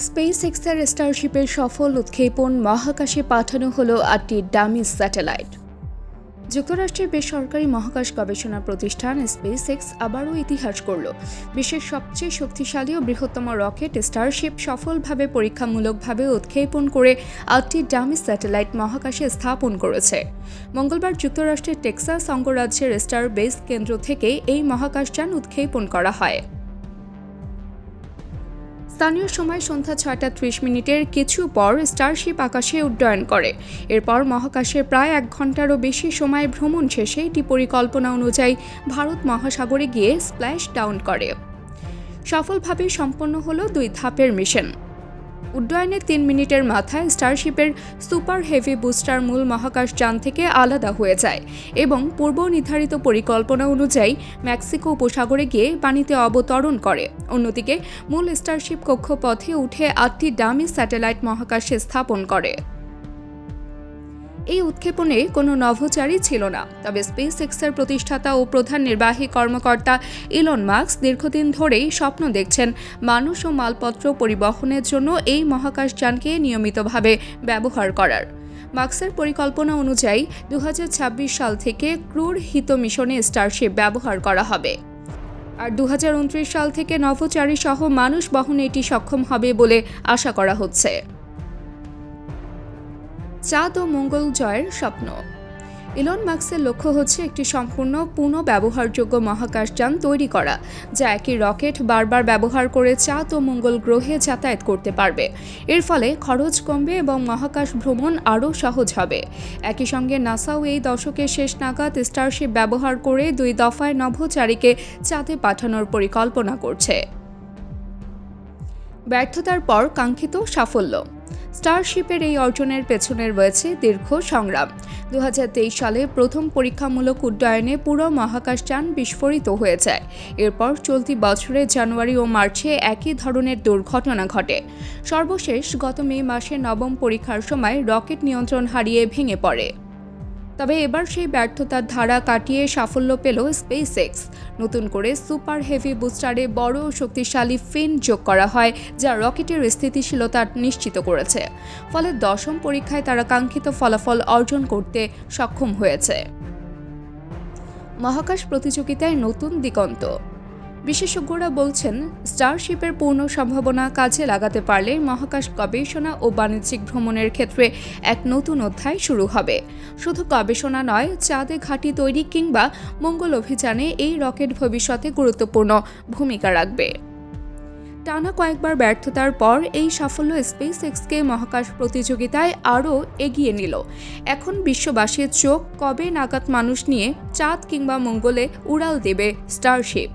স্পেসএক্সের স্টারশিপের সফল উৎক্ষেপণ মহাকাশে পাঠানো হলো 8টি ডামি স্যাটেলাইট। যুক্তরাষ্ট্রের বেসরকারি মহাকাশ গবেষণা প্রতিষ্ঠান স্পেসএক্স আবারও ইতিহাস গড়ল। বিশ্বের সবচেয়ে শক্তিশালী ও বৃহত্তম রকেট স্টারশিপ সফলভাবে পরীক্ষামূলকভাবে উৎক্ষেপণ করে 8টি ডামি স্যাটেলাইট মহাকাশে স্থাপন করেছে। মঙ্গলবার যুক্তরাষ্ট্রের টেক্সাস অঙ্গরাজ্যের স্টার বেস কেন্দ্র থেকে এই মহাকাশযান উৎক্ষেপণ করা হয়। স্থানীয় সময় সন্ধ্যা 6:30 কিছু পর স্টারশিপ আকাশে উড্ডয়ন করে। এরপর মহাকাশে প্রায় 1 ঘন্টারও বেশি সময় ভ্রমণ শেষে এটি পরিকল্পনা অনুযায়ী ভারত মহাসাগরে গিয়ে স্প্ল্যাশ ডাউন করে। সফলভাবে সম্পন্ন হলো 2 ধাপের মিশন। উড্ডয়নের 3 মিনিটের মাথায় স্টারশিপের সুপার হেভি বুস্টার মূল মহাকাশযান থেকে আলাদা হয়ে যায় এবং পূর্ব নির্ধারিত পরিকল্পনা অনুযায়ী মেক্সিকো উপসাগরে গিয়ে পানিতে অবতরণ করে। অন্যদিকে মূল স্টারশিপ কক্ষপথে উঠে 8টি ডামি স্যাটেলাইট মহাকাশে স্থাপন করে। এই উৎক্ষেপণে কোনো নভোচারী ছিল না, তবে স্পেসএক্সের প্রতিষ্ঠাতা ও প্রধান নির্বাহী কর্মকর্তা ইলন মাস্ক দীর্ঘদিন ধরেই স্বপ্ন দেখছেন মানুষ ও মালপত্র পরিবহনের জন্য এই মহাকাশযানকে নিয়মিতভাবে ব্যবহার করার। মাস্কের পরিকল্পনা অনুযায়ী 2026 সাল থেকে ক্রুর হিত মিশনে স্টারশিপ ব্যবহার করা হবে, আর 2029 সাল থেকে নভোচারী সহ মানুষ বহনে এটি সক্ষম হবে বলে আশা করা হচ্ছে। চাঁদ ও মঙ্গল জয়ের স্বপ্ন। ইলন মাস্কের লক্ষ্য হচ্ছে একটি সম্পূর্ণ পুনঃব্যবহারযোগ্য মহাকাশযান তৈরি করা, যা একই রকেট বারবার ব্যবহার করে চাঁদ ও মঙ্গল গ্রহে যাতায়াত করতে পারবে। এর ফলে খরচ কমবে এবং মহাকাশ ভ্রমণ আরও সহজ হবে। একই সঙ্গে নাসাও এই দশকের শেষ নাগাদ স্টারশিপ ব্যবহার করে 2 দফায় নভোচারীকে চাঁদে পাঠানোর পরিকল্পনা করছে। ব্যর্থতার পর কাঙ্ক্ষিত সাফল্য। স্টারশিপের এই অর্জনের পেছনে রয়েছে দীর্ঘ সংগ্রাম। 2023 সালে প্রথম পরীক্ষামূলক উড্ডয়নে পুরো মহাকাশযান বিস্ফোরিত হয়ে যায়। এরপর চলতি বছরের জানুয়ারি ও মার্চে একই ধরনের দুর্ঘটনা ঘটে। সর্বশেষ গত মে মাসে 9ম পরীক্ষার সময় রকেট নিয়ন্ত্রণ হারিয়ে ভেঙে পড়ে। তবে এবার সেই ব্যর্থতার ধারা কাটিয়ে সাফল্য পেল স্পেসএক্স। নতুন করে সুপার হেভি বুস্টারে বড় ও শক্তিশালী ফিন যোগ করা হয়, যা রকেটের স্থিতিশীলতা নিশ্চিত করেছে। ফলে 10ম পরীক্ষায় তারা কাঙ্ক্ষিত ফলাফল অর্জন করতে সক্ষম হয়েছে। মহাকাশ প্রতিযোগিতায় নতুন দিগন্ত। বিশেষজ্ঞরা বলছেন, স্টারশিপের পূর্ণ সম্ভাবনা কাজে লাগাতে পারলে মহাকাশ গবেষণা ও বাণিজ্যিক ভ্রমণের ক্ষেত্রে এক নতুন অধ্যায় শুরু হবে। শুধু গবেষণা নয়, চাঁদে ঘাঁটি তৈরি কিংবা মঙ্গল অভিযানে এই রকেট ভবিষ্যতে গুরুত্বপূর্ণ ভূমিকা রাখবে। টানা কয়েকবার ব্যর্থতার পর এই সাফল্য স্পেসএক্সকে মহাকাশ প্রতিযোগিতায় আরও এগিয়ে নিল। এখন বিশ্ববাসীর চোখ কবে নাগাদ মানুষ নিয়ে চাঁদ কিংবা মঙ্গলে উড়াল দেবে স্টারশিপ।